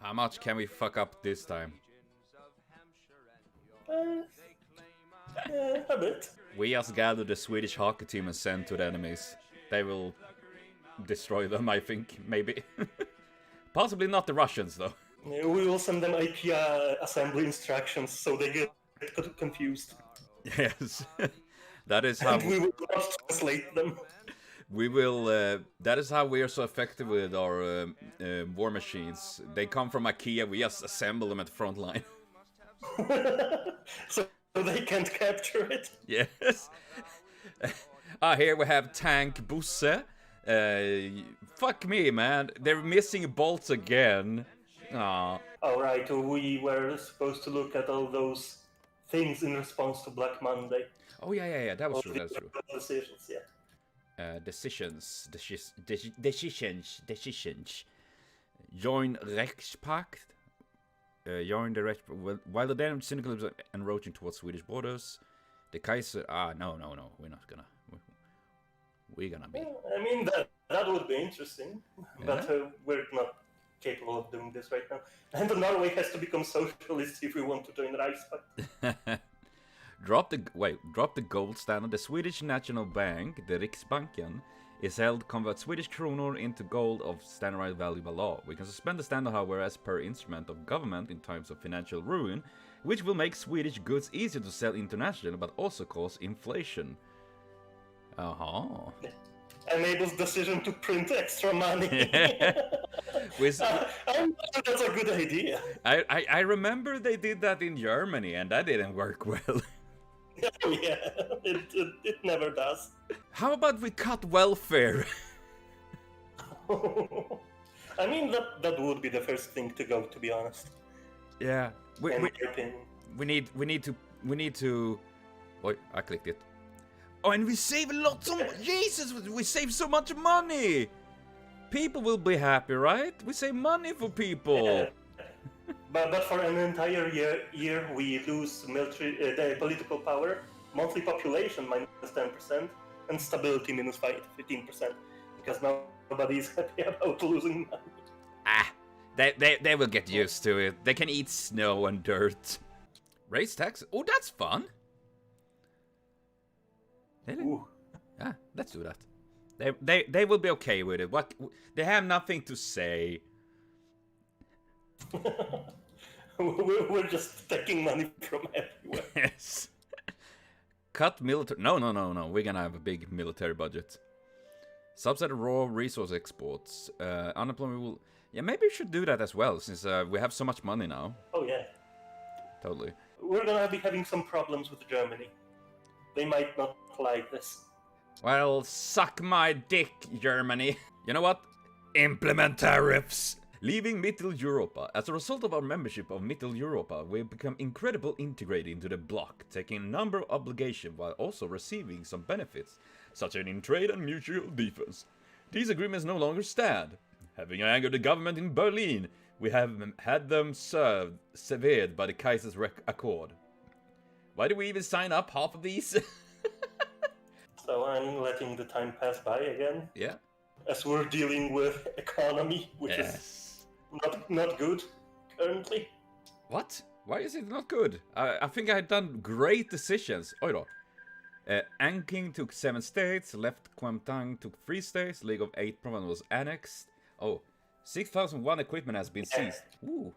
How much can we fuck up this time? A bit. We just gather the Swedish hockey team and send to the enemies. They will destroy them, I think, maybe. Possibly not the Russians, though. We will send them IKEA assembly instructions so they get confused. Yes. That is how... And we will not translate them. We will... that is how we are so effective with our war machines. They come from IKEA, we just assemble them at the front line. So they can't capture it. Yes. Here we have Tank Busse. Fuck me, man. They're missing bolts again. Aww. Alright, we were supposed to look at all those things in response to Black Monday. Oh, yeah. That was true, that was true. Decisions, yeah. Decisions. Join Reichspakt. Join the Reichspakt. While the Danish syndicalism is encroaching towards Swedish borders, the Kaiser... no. We're not gonna... We're gonna be... I mean, that would be interesting. Yeah. But we're not capable of doing this right now. And Norway has to become socialist if we want to join the Reichspakt. Drop the gold standard. The Swedish National Bank, the Riksbanken, is held to convert Swedish kronor into gold of standardized value by law. We can suspend the standard, however, as per instrument of government in times of financial ruin, which will make Swedish goods easier to sell internationally, but also cause inflation. Enables decision to print extra money. I'm sure that's a good idea. I remember they did that in Germany, and that didn't work well. Oh yeah, it never does. How about we cut welfare? I mean, that would be the first thing to go, to be honest. Yeah, we need to. Wait, I clicked it. Oh, and we save lots of... Jesus, we save so much money! People will be happy, right? We save money for people. Yeah. But for an entire year we lose military, the political power, monthly population minus 10%, and stability minus 15%. Because nobody is happy about losing money. They will get used to it. They can eat snow and dirt. Raise taxes? Oh, that's fun. Really? Yeah, let's do that. They will be okay with it. What they have nothing to say. We're just taking money from everywhere. Yes. Cut military. No. We're gonna have a big military budget. Subsidy raw resource exports. Unemployment will. Yeah, maybe we should do that as well, since we have so much money now. Oh yeah. Totally. We're gonna be having some problems with Germany. They might not like this. Well, suck my dick, Germany. You know what? Implement tariffs. Leaving Mittel Europa. As a result of our membership of Mittel Europa, we've become incredibly integrated into the bloc, taking a number of obligations while also receiving some benefits, such as in trade and mutual defense. These agreements no longer stand. Having angered the government in Berlin, we have had them severed by the Kaiserreich Accord. Why do we even sign up half of these? So I'm letting the time pass by again. Yeah. As we're dealing with economy, which is not good currently. What? Why is it not good? I think I had done great decisions. Oj då. Anking took 7 states, left Kuomintang took 3 states, League of 8 province was annexed. Oh, 6,001 equipment has been seized. Ooh.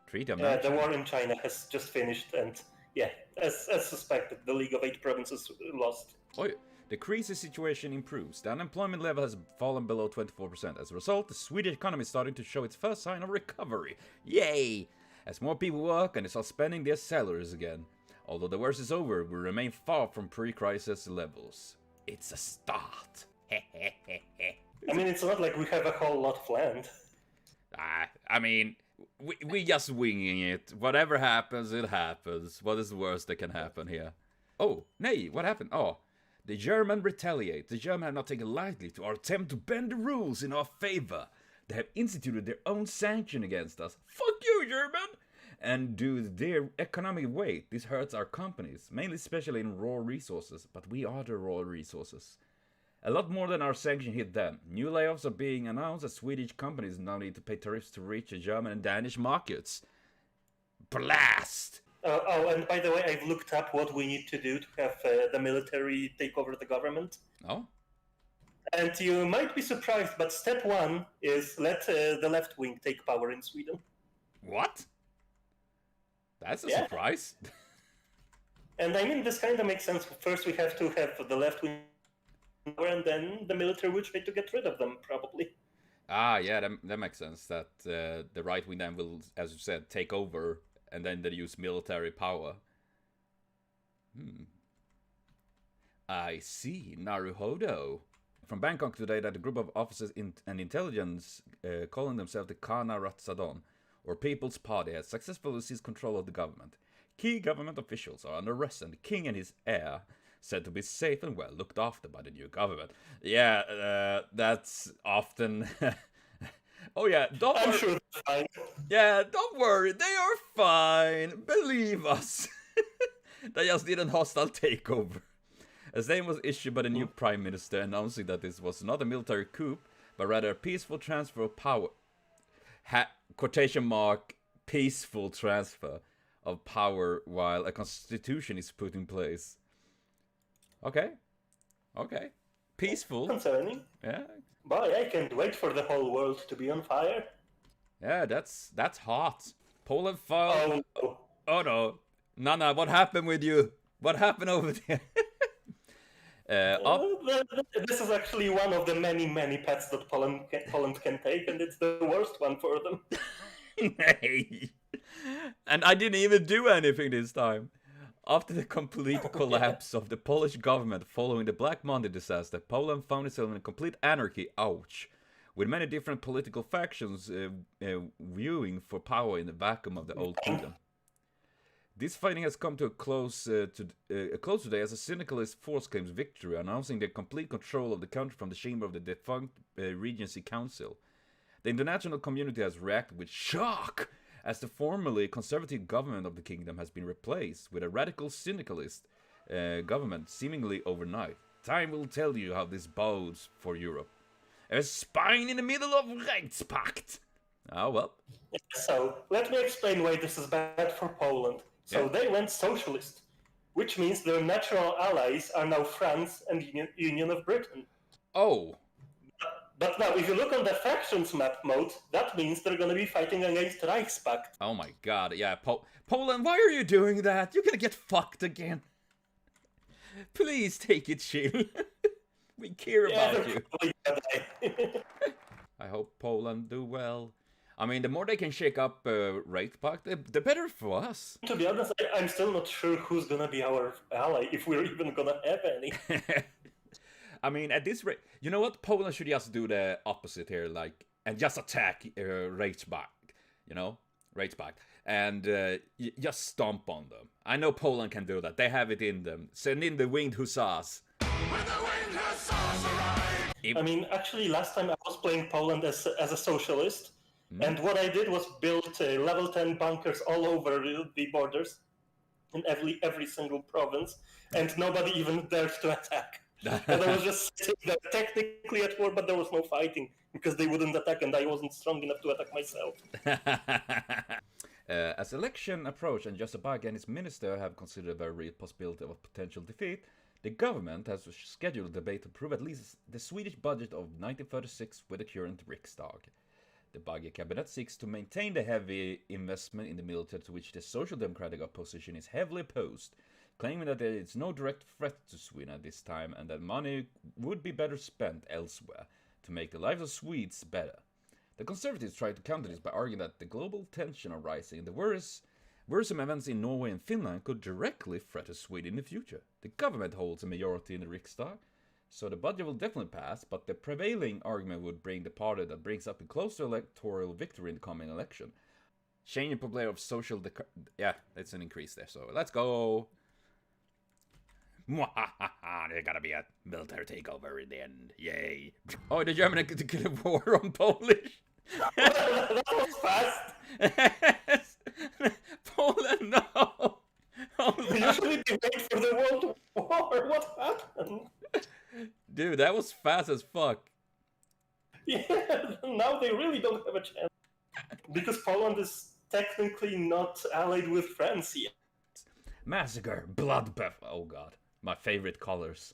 Treaty of the war in China has just finished, and yeah, as suspected, the League of 8 provinces lost. Oh, the crisis situation improves. The unemployment level has fallen below 24%. As a result, the Swedish economy is starting to show its first sign of recovery. Yay! As more people work and they start spending their salaries again. Although the worst is over, we remain far from pre-crisis levels. It's a start. I mean, it's not like we have a whole lot of land. I mean, we just winging it. Whatever happens, it happens. What is the worst that can happen here? Oh, nay, what happened? Oh, the German retaliate. The Germans have not taken lightly to our attempt to bend the rules in our favor. They have instituted their own sanction against us. Fuck you, German! And due to their economic weight, this hurts our companies, mainly especially in raw resources, but we are the raw resources. A lot more than our sanction hit them. New layoffs are being announced as Swedish companies now need to pay tariffs to reach the German and Danish markets. Blast! And by the way, I've looked up what we need to do to have the military take over the government. Oh? And you might be surprised, but step one is let the left wing take power in Sweden. What? That's a surprise. And I mean, this kind of makes sense. First, we have to have the left wing, and then the military will try to get rid of them, probably. Ah, yeah, that makes sense. That the right wing then will, as you said, take over, and then they use military power. I see. Naruhodo. From Bangkok today that a group of officers and intelligence calling themselves the Kana Ratsadon, or People's Party, has successfully seized control of the government. Key government officials are under arrest, and the king and his heir said to be safe and well looked after by the new government. Yeah, that's often... Oh yeah, I'm sure they're fine. Yeah, don't worry, they are fine. Believe us. They just did a hostile takeover. A statement was issued by the new prime minister announcing that this was not a military coup, but rather a peaceful transfer of power. Quotation mark, peaceful transfer of power while a constitution is put in place. Okay. Peaceful. Concerning. Yeah. Boy, I can't wait for the whole world to be on fire. Yeah, that's hot. Poland fell. Oh no. Nana, what happened with you? What happened over there? This is actually one of the many, many pets that Poland can take, and it's the worst one for them. Hey. And I didn't even do anything this time. After the complete collapse of the Polish government following the Black Monday disaster, Poland found itself in a complete anarchy, ouch, with many different political factions viewing for power in the vacuum of the old kingdom. This fighting has come to a close today as a syndicalist force claims victory, announcing their complete control of the country from the chamber of the defunct Regency Council. The international community has reacted with shock as the formerly conservative government of the kingdom has been replaced with a radical syndicalist government seemingly overnight. Time will tell you how this bodes for Europe. A spine in the middle of Reichspakt. Oh well. So let me explain why this is bad for Poland. So they went socialist, which means their natural allies are now France and Union of Britain. Oh. But now, if you look on the factions map mode, that means they're going to be fighting against Reichspakt. Oh my god, yeah. Poland, why are you doing that? You're gonna get fucked again. Please take it chill. We care about you. I hope Poland do well. I mean, the more they can shake up Reichspakt, the better for us. To be honest, I'm still not sure who's going to be our ally, if we're even going to have any. I mean, at this rate, you know what? Poland should just do the opposite here, and just attack Reichspakt, Reichspakt, and just stomp on them. I know Poland can do that. They have it in them. Send in the winged hussars. When the winged hussars arrive. I mean, actually, last time I was playing Poland as a socialist, and what I did was build level 10 bunkers all over the borders in every single province, and nobody even dared to attack. And I was just sitting there technically at war, but there was no fighting because they wouldn't attack and I wasn't strong enough to attack myself. As election approach and Josabag and his minister have considered a very real possibility of a potential defeat, the government has scheduled a debate to approve at least the Swedish budget of 1936 with the current Riksdag. The Bagge cabinet seeks to maintain the heavy investment in the military to which the Social Democratic opposition is heavily opposed, claiming that there is no direct threat to Sweden at this time and that money would be better spent elsewhere to make the lives of Swedes better. The Conservatives try to counter this by arguing that the global tension are rising and the worrisome events in Norway and Finland could directly threaten Sweden in the future. The government holds a majority in the Riksdag, so the budget will definitely pass, but the prevailing argument would bring the party that brings up a close to electoral victory in the coming election. Changing popularity of social... yeah, it's an increase there, so let's go! There's gotta be a military takeover in the end. Yay. Oh, the German declared a war on Polish. That was fast. Poland, no. Usually they wait for the World War. What happened? Dude, Dude, that was fast as fuck. Yeah, now they really don't have a chance. Because Poland is technically not allied with France yet. Massacre, bloodbath. Oh god, my favorite colors.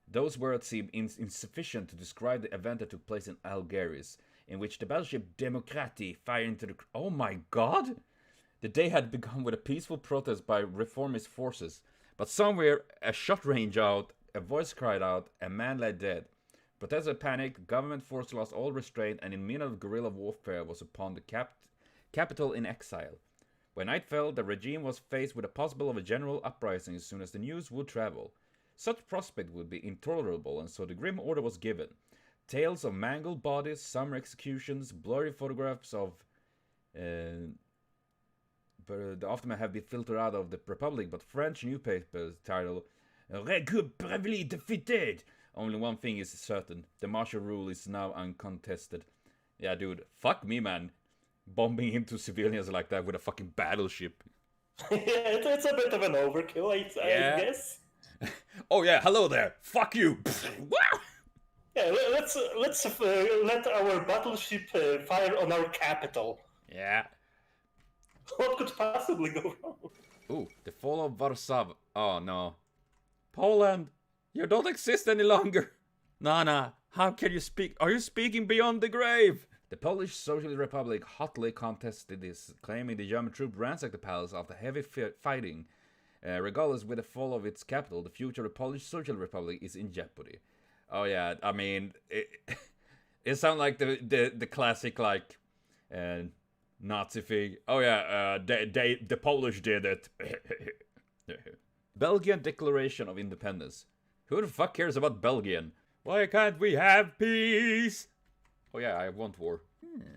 Those words seem insufficient to describe the event that took place in Algiers, in which the battleship Demokrati fired into the... Oh my god! The day had begun with a peaceful protest by reformist forces, but somewhere, a shot rang out, a voice cried out, a man lay dead. Protesters panicked, government forces lost all restraint, and in the middle of guerrilla warfare was upon the capital in exile. When night fell, the regime was faced with the possibility of a general uprising as soon as the news would travel. Such prospect would be intolerable, and so the grim order was given. Tales of mangled bodies, summer executions, blurry photographs of... the aftermath have been filtered out of the Republic, but French newspapers title "Regroupe bravely defeated." Only one thing is certain: the martial rule is now uncontested. Yeah, dude, fuck me, man. Bombing into civilians like that with a fucking battleship. Yeah, it's a bit of an overkill, I guess. Oh yeah, hello there. Fuck you. Wow. Yeah, let's let our battleship fire on our capital. Yeah. What could possibly go wrong? Ooh, the fall of Warsaw. Oh no. Poland, you don't exist any longer. Nana, how can you speak? Are you speaking beyond the grave? The Polish Socialist Republic hotly contested this, claiming the German troops ransacked the palace after heavy fighting. Regardless, with the fall of its capital, the future of the Polish Socialist Republic is in jeopardy. Oh yeah, I mean, it sounds like the classic like Nazi thing. Oh yeah, the Polish did it. Belgian Declaration of Independence. Who the fuck cares about Belgian? Why can't we have peace? Oh yeah, I want war.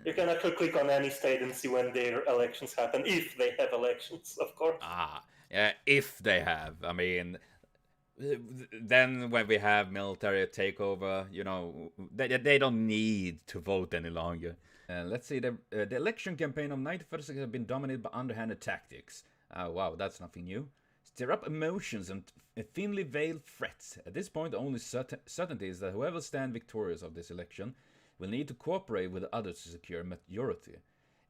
You can actually click on any state and see when their elections happen, if they have elections, of course. Ah, yeah, if they have. I mean, then when we have military takeover, you know, they don't need to vote any longer. Let's see, the election campaign of 1936 has been dominated by underhanded tactics. Oh wow, that's nothing new. Stir up emotions and thinly veiled threats. At this point, the only certainty is that whoever stands victorious of this election will need to cooperate with the others to secure a majority.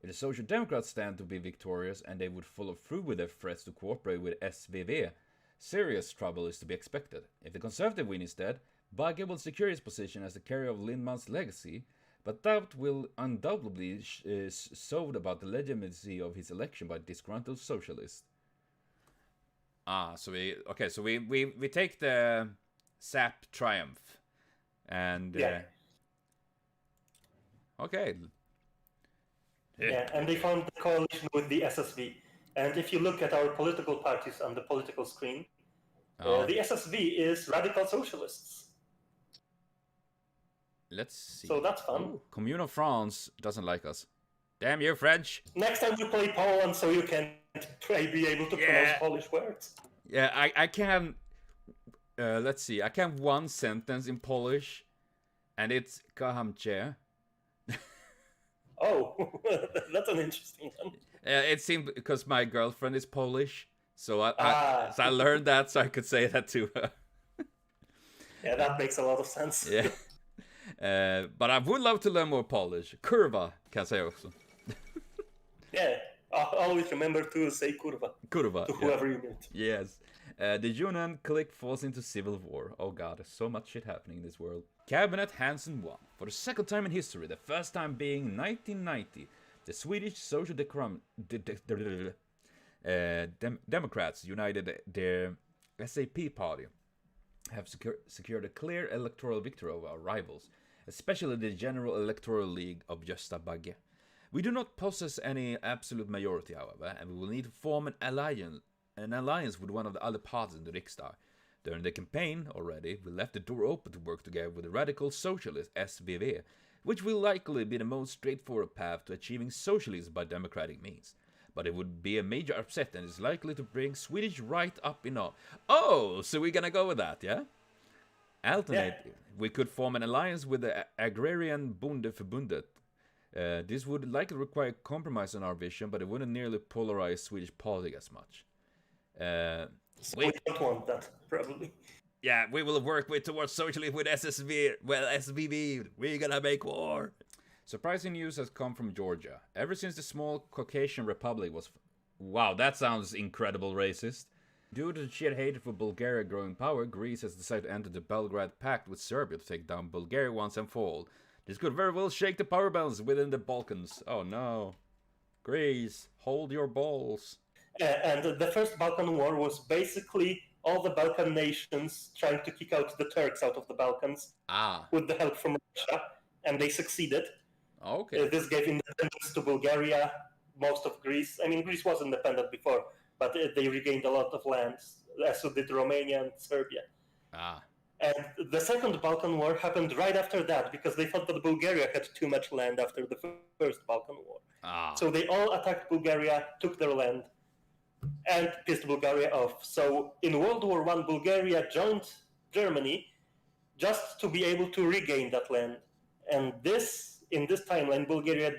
If the Social Democrats stand to be victorious and they would follow through with their threats to cooperate with SVV, serious trouble is to be expected. If the Conservative win instead, Bagge will secure his position as the carrier of Lindman's legacy, but doubt will undoubtedly sowed about the legitimacy of his election by disgruntled socialists. So we take the SAP triumph, and yeah. Okay. Yeah, and they found the coalition with the SSV. And if you look at our political parties on the political screen, the SSV is radical socialists. Let's see. So that's fun. Oh, Commune of France doesn't like us. Damn you, French. Next time we play Poland, so you can be able to pronounce Polish words. Yeah, I can. Let's see. I can one sentence in Polish, and it's kocham. Oh, that's an interesting one. It seemed because my girlfriend is Polish, so I learned that so I could say that to her. Yeah, that makes a lot of sense. Yeah. But I would love to learn more Polish. Kurwa kan jag säga också. Yeah, always remember to say kurwa. Kurwa. To whoever you meet. Yes. The Yunnan clique falls into civil war. Oh god, there's so much shit happening in this world. Cabinet Hansen won. For the second time in history, the first time being 1990, the Swedish Social Democrats united their SAP party have secured a clear electoral victory over our rivals, especially the General Electoral League of Gösta Bagge. We do not possess any absolute majority, however, and we will need to form an alliance with one of the other parties in the Riksdag. During the campaign, already, we left the door open to work together with the radical socialist SVV, which will likely be the most straightforward path to achieving socialism by democratic means. But it would be a major upset and is likely to bring Swedish right up in all. Oh, so we're gonna go with that, yeah? Alternatively, we could form an alliance with the agrarian Bondeförbundet. This would likely require compromise on our vision, but it wouldn't nearly polarize Swedish politics as much. We don't want that, probably. Yeah, we will work towards socialism with SSV. Well, SVB, we're gonna make war. Surprising news has come from Georgia. Ever since the small Caucasian republic was... Wow, that sounds incredible racist. Due to the sheer hatred for Bulgaria growing power, Greece has decided to enter the Belgrade Pact with Serbia to take down Bulgaria once and for all. This could very well shake the power balance within the Balkans. Oh no. Greece, hold your balls. And the first Balkan War was basically all the Balkan nations trying to kick out the Turks out of the Balkans with the help from Russia, and they succeeded. Okay. This gave independence to Bulgaria, most of Greece. I mean, Greece was independent before, but they regained a lot of lands, as so did Romania and Serbia. And the second Balkan War happened right after that, because they thought that Bulgaria had too much land after the first Balkan War. So they all attacked Bulgaria, took their land, and pissed Bulgaria off. So in World War I, Bulgaria joined Germany just to be able to regain that land. And in this timeline, Bulgaria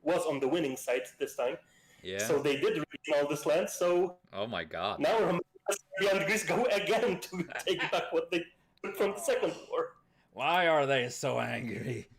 was on the winning side this time. Yeah. So they did regain all this land. So oh my god. now Romania, Serbia, and Greece go again to take back what they took from the Second War. Why are they so angry?